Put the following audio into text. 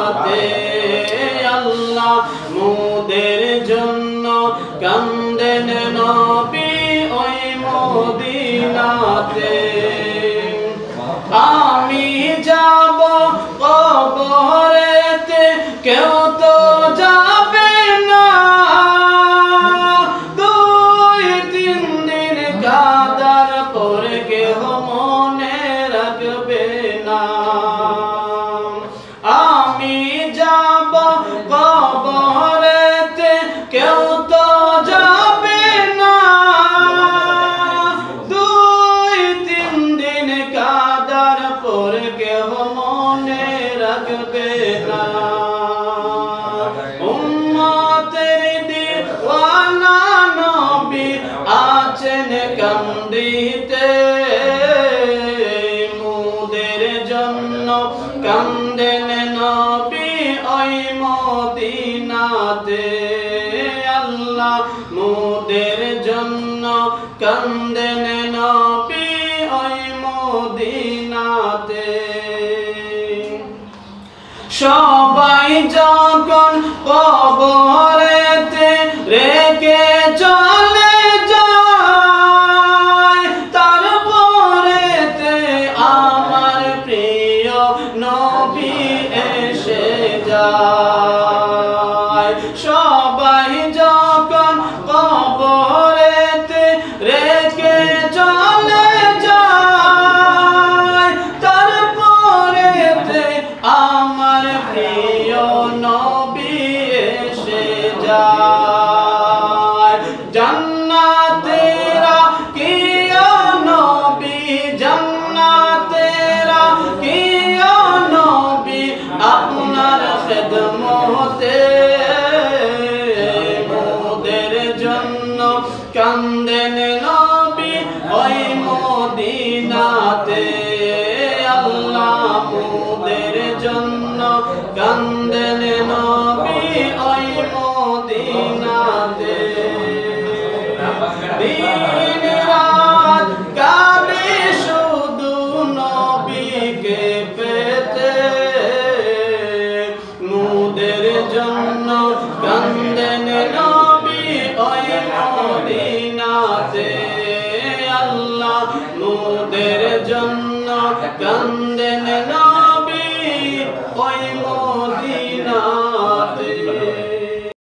মদিনাতে আল্লাহ মোদের জন্য কান্দেন নবী ওই মদিনাতে আমি যাব কবরেতে কেউ তো যাবে না দুই তিন দিন কাদার পরে কেউ মনে রাখবে না আমি যাব কবরেতে কেউ তো যাবে না দুই তিন দিন কাদার পরে কেউ মনে রাখবে না উম্মতের দিওয়ানা নবী আছেন কান্দিতে মোদের জন্য কান্দেন নবী ওই মদিনাতে আল্লাহ মোদের জন্য কান্দেন নবী ওই মদিনাতে সবাই যখন কবরেতে রেখে চলে যায় তারপরেতে আমার প্রিয় নবী এসে যায় সবাই যখন কবরেতে রেখে চলে যায় তারপরেতে আমার প্রিয় নবী এসে যায় জান্নাতেরা কিয়া নবী জান্নাতেরা কিয়া নবী আপনার খিদমতে মোদের জন্য কান্দেন নবী ওই মদিনাতে আল্লাহ মোদের জন্য কান্দেন নবী ওই মদিনাতে দিন রাত কাঁদে শুধু নবীকে পেতে মোদের জন্য কান্দেন নবী ওই মদিনাতে আল্লাহ মোদের জন্য